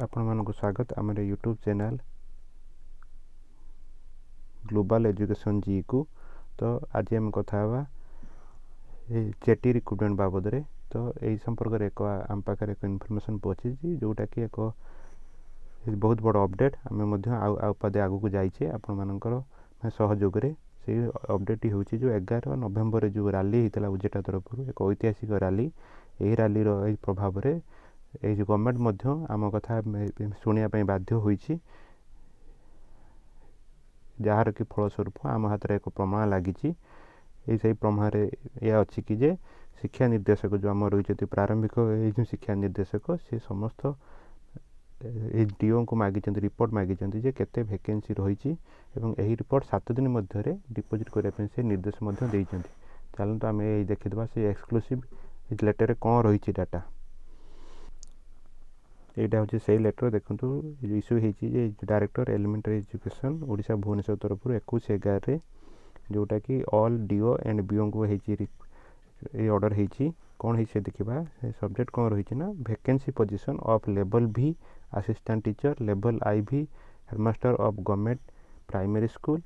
ଆପଣମାନଙ୍କୁ ସ୍ୱାଗତ ଆମର ୟୁଟ୍ୟୁବ୍ ଚ୍ୟାନେଲ୍ ଗ୍ଲୋବାଲ୍ ଏଜୁକେସନ୍ କୁ। ତ ଆଜି ଆମେ କଥା ହେବା ଏଇ ଜେଟି ରିକ୍ରୁଟମେଣ୍ଟ ବାବଦରେ। ତ ଏହି ସମ୍ପର୍କରେ ଆମ ପାଖରେ ଏକ ଇନଫର୍ମେସନ୍ ପହଞ୍ଚିଛି, ଯେଉଁଟାକି ଏକ ବହୁତ ବଡ଼ ଅପଡ଼େଟ୍। ଆମେ ମଧ୍ୟ ଆଉ ପାଦେ ଆଗକୁ ଯାଇଛେ ଆପଣମାନଙ୍କର ସହଯୋଗରେ। ସେଇ ଅପଡ଼େଟ୍ଟି ହେଉଛି ଯେଉଁ 11 ନଭେମ୍ବରରେ ଯେଉଁ ରାଲି ହୋଇଥିଲା ଉଜେଟା ତରଫରୁ, ଏକ ଐତିହାସିକ ରାଲି। ଏହି ରାଲିର ଏହି ପ୍ରଭାବରେ ଏଇ ଯେଉଁ ଗଭର୍ଣ୍ଣମେଣ୍ଟ ମଧ୍ୟ ଆମ କଥା ଶୁଣିବା ପାଇଁ ବାଧ୍ୟ ହୋଇଛି, ଯାହାର କି ଫଳସ୍ୱରୂପ ଆମ ହାତରେ ଏକ ପ୍ରମାଣ ଲାଗିଛି। ସେହି ପ୍ରମାଣରେ ଏହା ଅଛି କି ଯେ ଶିକ୍ଷା ନିର୍ଦ୍ଦେଶକ ଯେଉଁ ଆମର ରହିଛନ୍ତି ପ୍ରାରମ୍ଭିକ ଏଇ ଯେଉଁ ଶିକ୍ଷା ନିର୍ଦ୍ଦେଶକ, ସେ ସମସ୍ତ ଏଇ ଡିଓଙ୍କୁ ମାଗିଛନ୍ତି, ରିପୋର୍ଟ ମାଗିଛନ୍ତି ଯେ କେତେ ଭ୍ୟାକେନ୍ସି ରହିଛି, ଏବଂ ଏହି ରିପୋର୍ଟ 7 ଦିନ ମଧ୍ୟରେ ଡିପୋଜିଟ୍ କରିବା ପାଇଁ ସେ ନିର୍ଦ୍ଦେଶ ମଧ୍ୟ ଦେଇଛନ୍ତି। ଚାଲନ୍ତୁ ଆମେ ଏଇ ଦେଖିଦେବା ସେ ଏକ୍ସକ୍ଲୁସିଭ୍ ଲେଟରରେ କ'ଣ ରହିଛି ଡାଟା। এইটা হচ্ছে সেই লেটর। দেখুন ইস্যু হয়েছি যে director elementary education Odisha Bhubaneswar তরফর 21/11 ଯେଉଁଟାକି ଅଲ୍ ଡିଓ ଆଣ୍ଡ ବିଓଙ୍କୁ ହେଇଛି এই ଅର୍ଡ଼ର ହେଇଛି। କ'ଣ ହେଇଛି ସେ ଦେଖିବା। ସବଜେକ୍ଟ କ'ଣ ରହିଛି ନା vacancy position of level V assistant teacher, level IV headmaster of government primary school,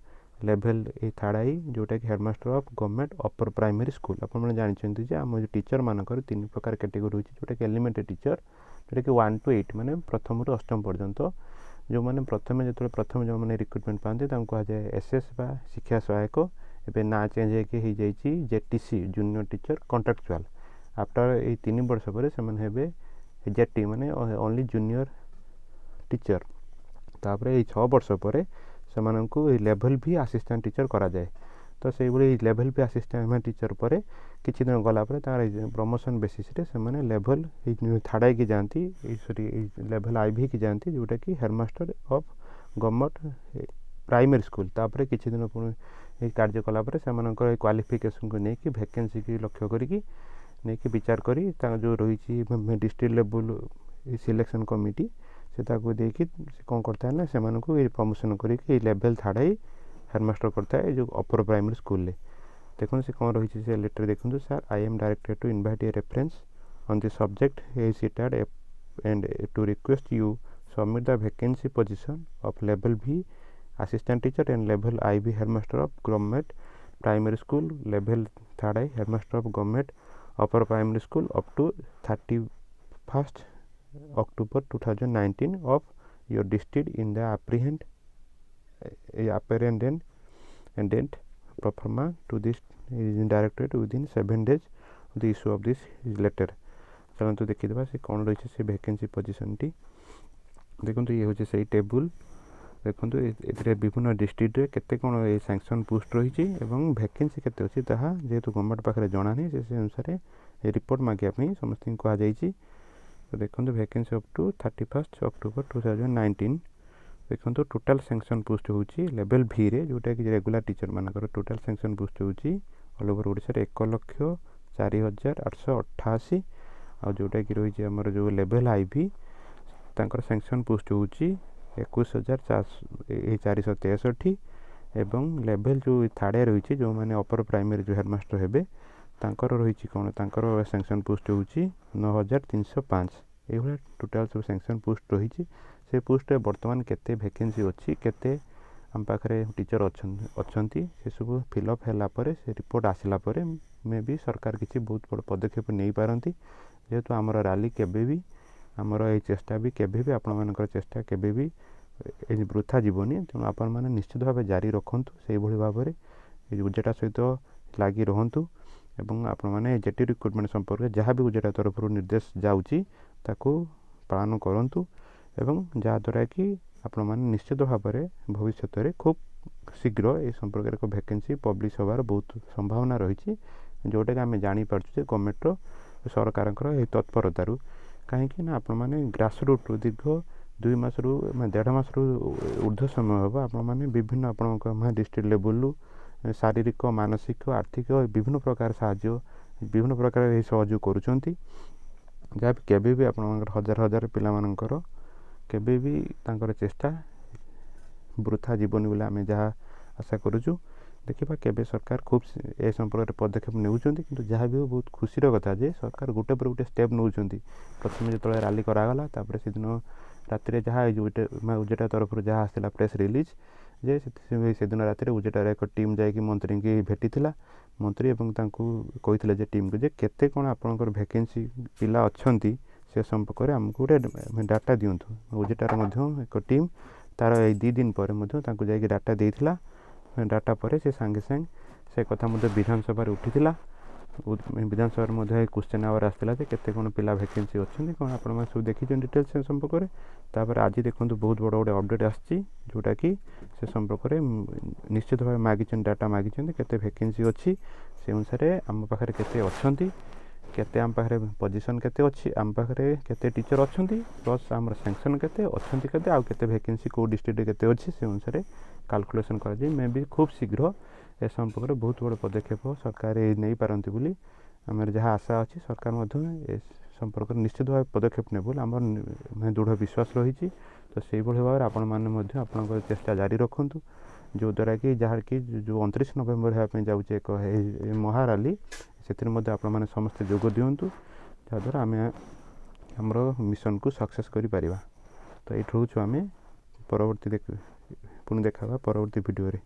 level ଏଇ ଥାର୍ଡ଼ ଆଇ ଯେଉଁଟାକି headmaster of government upper primary school. ଆପଣମାନେ ଜାଣିଛନ୍ତି ଯେ ଆମ ଟିଚରମାନଙ୍କର 3 ପ୍ରକାର କ୍ୟାଟେଗୋରୀ ରହିଛି, ଯେଉଁଟାକି ଏଲିମେଣ୍ଟାରୀ ଟିଚର, ଯେଉଁଟାକି 1 to 8 ମାନେ ପ୍ରଥମରୁ ଅଷ୍ଟମ ପର୍ଯ୍ୟନ୍ତ। ଯେଉଁମାନେ ପ୍ରଥମେ ଯେଉଁମାନେ ରିକ୍ରୁଟମେଣ୍ଟ ପାଆନ୍ତି ତାଙ୍କୁ କୁହାଯାଏ SS ବା ଶିକ୍ଷା ସହାୟକ। ଏବେ ନାଁ ଚେଞ୍ଜ ହେଇକି ହେଇଯାଇଛି JTC, junior teacher contractual. After ଏଇ 3 ବର୍ଷ ପରେ ସେମାନେ ହେବେ JT ମାନେ ଓନ୍ଲି ଜୁନିୟର ଟିଚର। ତାପରେ ଏଇ 6 ବର୍ଷ ପରେ ସେମାନଙ୍କୁ ଏଇ ଲେଭଲ୍ ଭି ଆସିଷ୍ଟାଣ୍ଟ ଟିଚର କରାଯାଏ। ତ ସେଇଭଳି ଲେଭଲ୍ ଭି ଆସିଷ୍ଟାଣ୍ଟ ଟିଚର ପରେ କିଛି ଦିନ ଗଲା ପରେ ତାର ପ୍ରମୋସନ୍ ବେସିସ୍ରେ ସେମାନେ ଲେଭଲ୍ ଥାର୍ଡ଼ ଆଇକି ଯାଆନ୍ତି, ଏଇ ଲେଭଲ୍ IV କି ଯାଆନ୍ତି, ଯେଉଁଟାକି headmaster of government primary school. ତାପରେ କିଛି ଦିନ ପୁଣି ଏହି କାର୍ଯ୍ୟ କଲାପରେ ସେମାନଙ୍କର ଏଇ କ୍ୱାଲିଫିକେସନ୍କୁ ନେଇକି ଭ୍ୟାକେନ୍ସିକି ଲକ୍ଷ୍ୟ କରିକି ନେଇକି ବିଚାର କରି ତାଙ୍କ ଯେଉଁ ରହିଛି ଡିଷ୍ଟ୍ରିକ୍ଟ ଲେବୁଲ୍ ସିଲେକ୍ସନ୍ କମିଟି, ସେ ତାକୁ ଦେଇକି ସେ କ'ଣ କରିଥାଏ ନା ସେମାନଙ୍କୁ ଏଇ ପ୍ରମୋସନ୍ କରିକି ଏଇ ଲେଭଲ୍ ଥାର୍ଡ଼ ଆଇ ହେଡ଼ମାଷ୍ଟର କରିଥାଏ ଏଇ ଯେଉଁ ଅପର ପ୍ରାଇମେରୀ ସ୍କୁଲରେ। ଦେଖନ୍ତୁ ସେ କ'ଣ ରହିଛି ସେ ଲେଟର୍ ଦେଖନ୍ତୁ। Sir, I am directed to invite a reference on the subject ଏଇ ସିଟାର୍ଡ଼ and to request you submit the vacancy position of level V assistant teacher and level IV headmaster of government primary school, level 3rd I headmaster of government upper primary school up to 31st October 2019 of your district in the apparent and date performa to this is directed within 7 days of the issue of this letter। ଚାଲନ୍ତୁ ଦେଖିଦେବା ସେ କ'ଣ ରହିଛି ସେ vacancy ପୋଜିସନ୍ଟି। ଦେଖନ୍ତୁ ଇଏ ହେଉଛି ସେଇ ଟେବୁଲ୍। ଦେଖନ୍ତୁ ଏଥିରେ ବିଭିନ୍ନ ଡିଷ୍ଟ୍ରିକ୍ଟରେ କେତେ କ'ଣ ଏ ସାଙ୍କସନ୍ ପୋଷ୍ଟ ରହିଛି ଏବଂ ଭ୍ୟାକେନ୍ସି କେତେ ଅଛି ତାହା ଯେହେତୁ ଗଭର୍ଣ୍ଣମେଣ୍ଟ ପାଖରେ ଜଣାନି, ସେ ଅନୁସାରେ ରିପୋର୍ଟ ମାଗିବା ପାଇଁ ସମସ୍ତଙ୍କୁ କୁହାଯାଇଛି। ତ ଦେଖନ୍ତୁ vacancy up to 31st October 2019। ଦେଖନ୍ତୁ ଟୋଟାଲ୍ ସାଙ୍କସନ୍ ପୋଷ୍ଟ ହେଉଛି ଲେଭେଲ୍ ଭିରେ, ଯେଉଁଟାକି ରେଗୁଲାର ଟିଚରମାନଙ୍କର ଟୋଟାଲ୍ ସାଙ୍କସନ୍ ପୋଷ୍ଟ ହେଉଛି ଅଲ୍ ଓଭର୍ ଓଡ଼ିଶାରେ 1,04,888। ଆଉ ଯେଉଁଟାକି ରହିଛି ଆମର ଯେଉଁ ଲେଭେଲ୍ IV ତାଙ୍କର ସାଙ୍କସନ୍ ପୋଷ୍ଟ ହେଉଛି 21,463 ଏବଂ ଲେଭେଲ୍ ଯେଉଁ ଥାର୍ଡ଼ ଆଇ ରହିଛି ଯେଉଁମାନେ ଅପର ପ୍ରାଇମେରୀ ଯେଉଁ ହେଡ଼ମାଷ୍ଟର ହେବେ ତାଙ୍କର ରହିଛି କ'ଣ, ତାଙ୍କର ସାଙ୍କସନ୍ ପୋଷ୍ଟ ହେଉଛି 9,305। ଏଇଭଳିଆ ଟୋଟାଲ୍ ସବୁ ସାଙ୍କସନ୍ ପୋଷ୍ଟ ରହିଛି। ସେ ପୋଷ୍ଟରେ ବର୍ତ୍ତମାନ କେତେ ଭ୍ୟାକେନ୍ସି ଅଛି, କେତେ ଆମ ପାଖରେ ଟିଚର ଅଛନ୍ତି ସେସବୁ ଫିଲ୍ଅପ୍ ହେଲା ପରେ, ସେ ରିପୋର୍ଟ ଆସିଲା ପରେ ମେ ବି ସରକାର କିଛି ବହୁତ ବଡ଼ ପଦକ୍ଷେପ ନେଇପାରନ୍ତି। ଯେହେତୁ ଆମର ରାଲି କେବେ ବି, ଆମର ଏଇ ଚେଷ୍ଟା ବି କେବେ ବି, ଆପଣମାନଙ୍କର ଚେଷ୍ଟା କେବେ ବି ଏଇ ବୃଥା ଯିବନି। ତେଣୁ ଆପଣମାନେ ନିଶ୍ଚିତ ଭାବେ ଜାରି ରଖନ୍ତୁ, ସେଇଭଳି ଭାବରେ ଏଇ ଉଜେଟା ସହିତ ଲାଗି ରୁହନ୍ତୁ ଏବଂ ଆପଣମାନେ ଜେଟି ରିକ୍ରୁଟମେଣ୍ଟ ସମ୍ପର୍କରେ ଯାହା ବି ଉଜେଟା ତରଫରୁ ନିର୍ଦ୍ଦେଶ ଯାଉଛି ତାକୁ ପାଳନ କରନ୍ତୁ ଏବଂ ଯାହାଦ୍ୱାରା କି ଆପଣମାନେ ନିଶ୍ଚିତ ଭାବରେ ଭବିଷ୍ୟତରେ ଖୁବ୍ ଶୀଘ୍ର ଏ ସମ୍ପର୍କରେ ଏକ ଭ୍ୟାକେନ୍ସି ପବ୍ଲିଶ ହେବାର ବହୁତ ସମ୍ଭାବନା ରହିଛି, ଯେଉଁଟାକି ଆମେ ଜାଣିପାରୁଛୁ ଯେ ଗଭର୍ଣ୍ଣମେଣ୍ଟର ସରକାରଙ୍କର ଏହି ତତ୍ପରତାରୁ। କାହିଁକି ନା ଆପଣମାନେ ଗ୍ରାସରୁଟ୍ରୁ ଦୀର୍ଘ 2 ମାସରୁ 1.5 ମାସରୁ ଉର୍ଦ୍ଧ୍ୱ ସମୟ ହେବ ଆପଣମାନେ ବିଭିନ୍ନ ଆପଣଙ୍କ ଡିଷ୍ଟ୍ରିକ୍ଟ ଲେବୁଲରୁ ଶାରୀରିକ, ମାନସିକ, ଆର୍ଥିକ ବିଭିନ୍ନ ପ୍ରକାର ସାହାଯ୍ୟ, ବିଭିନ୍ନ ପ୍ରକାର ଏହି ସହଯୋଗ କରୁଛନ୍ତି, ଯାହା କେବେ ବି ଆପଣମାନଙ୍କର ହଜାର ପିଲାମାନଙ୍କର କେବେ ବି ତାଙ୍କର ଚେଷ୍ଟା ବୃଥା ଯିବନି ବୋଲି ଆମେ ଯାହା ଆଶା କରୁଛୁ। ଦେଖିବା କେବେ ସରକାର ଖୁବ୍ ଏ ସମ୍ପର୍କରେ ପଦକ୍ଷେପ ନେଉଛନ୍ତି। କିନ୍ତୁ ଯାହା ବି ହେଉ ବହୁତ ଖୁସିର କଥା ଯେ ସରକାର ଗୋଟେ ପରେ ଗୋଟେ ଷ୍ଟେପ୍ ନେଉଛନ୍ତି। ପ୍ରଥମେ ଯେତେବେଳେ ରାଲି କରାଗଲା, ତାପରେ ସେଦିନ ରାତିରେ ଯାହା ଉଜେଟା ତରଫରୁ ଯାହା ଆସିଥିଲା ପ୍ରେସ୍ ରିଲିଜ୍ ଯେ ସେଦିନ ରାତିରେ ଉଜେଟାର ଏକ ଟିମ୍ ଯାଇକି ମନ୍ତ୍ରୀଙ୍କୁ ଭେଟିଥିଲା। ମନ୍ତ୍ରୀ ଏବଂ ତାଙ୍କୁ କହିଥିଲେ ଯେ ଟିମ୍କୁ ଯେ କେତେ କ'ଣ ଆପଣଙ୍କର ଭ୍ୟାକେନ୍ସି ପିଲା ଅଛନ୍ତି ସେ ସମ୍ପର୍କରେ ଆମକୁ ଗୋଟେ ଡାଟା ଦିଅନ୍ତୁ। ଉଜେଟାର ମଧ୍ୟ ଏକ ଟିମ୍ ତା'ର ଏଇ 2 ଦିନ ପରେ ମଧ୍ୟ ତାଙ୍କୁ ଯାଇକି ଡାଟା ଦେଇଥିଲା। ଡାଟା ପରେ ସେ ସାଙ୍ଗେ ସାଙ୍ଗେ ସେ କଥା ମଧ୍ୟ ବିଧାନସଭାରେ ଉଠିଥିଲା। ବିଧାନସଭାରେ ମଧ୍ୟ ଏ କ୍ୱେଶ୍ଚନ୍ ଆୱାର ଆସିଥିଲା ଯେ କେତେ କ'ଣ ପିଲା ଭ୍ୟାକେନ୍ସି ଅଛନ୍ତି କ'ଣ ଆପଣମାନେ ସବୁ ଦେଖିଛନ୍ତି ଡିଟେଲ୍ସ ସେ ସମ୍ପର୍କରେ। ତାପରେ ଆଜି ଦେଖନ୍ତୁ ବହୁତ ବଡ଼ ଗୋଟେ ଅପଡ଼େଟ୍ ଆସିଛି ଯେଉଁଟାକି ସେ ସମ୍ପର୍କରେ ନିଶ୍ଚିତ ଭାବେ ମାଗିଛନ୍ତି, ଡାଟା ମାଗିଛନ୍ତି କେତେ ଭ୍ୟାକେନ୍ସି ଅଛି, ସେ ଅନୁସାରେ ଆମ ପାଖରେ କେତେ ଅଛନ୍ତି, କେତେ ଆମ ପାଖରେ ପୋଜିସନ୍ କେତେ ଅଛି, ଆମ ପାଖରେ କେତେ ଟିଚର୍ ଅଛନ୍ତି, ପ୍ଲସ୍ ଆମର ସାଙ୍ଗସନ୍ କେତେ ଅଛନ୍ତି, କେତେ ଆଉ କେତେ ଭ୍ୟାକେନ୍ସି କେଉଁ ଡିଷ୍ଟ୍ରିକ୍ଟରେ କେତେ ଅଛି ସେ ଅନୁସାରେ କାଲକୁଲେସନ୍ କରାଯାଇ ମେ ବି ଖୁବ୍ ଶୀଘ୍ର ଏ ସମ୍ପର୍କରେ ବହୁତ ବଡ଼ ପଦକ୍ଷେପ ସରକାର ନେଇପାରନ୍ତି ବୋଲି ଆମର ଯାହା ଆଶା ଅଛି। ସରକାର ମଧ୍ୟ ଏ ସମ୍ପର୍କରେ ନିଶ୍ଚିତ ଭାବେ ପଦକ୍ଷେପ ନେବେ ବୋଲି ଆମର ଦୃଢ଼ ବିଶ୍ୱାସ ରହିଛି। ତ ସେଇଭଳି ଭାବରେ ଆପଣମାନେ ମଧ୍ୟ ଆପଣଙ୍କର ଚେଷ୍ଟା ଜାରି ରଖନ୍ତୁ, ଯେଉଁଦ୍ୱାରା କି ଯାହାକି ଯେଉଁ 29 ନଭେମ୍ବର ହେବା ପାଇଁ ଯାଉଛି ଏକ ମହାରାଲି, ସେଥିରେ ମଧ୍ୟ ଆପଣମାନେ ସମସ୍ତେ ଯୋଗ ଦିଅନ୍ତୁ, ଯାହାଦ୍ୱାରା ଆମେ ଆମର ମିଶନକୁ ସକ୍ସେସ୍ କରିପାରିବା। ତ ଏଇଠି ରହୁଛୁ ଆମେ, ପୁଣି ଦେଖା ହେବା ପରବର୍ତ୍ତୀ ଭିଡ଼ିଓରେ।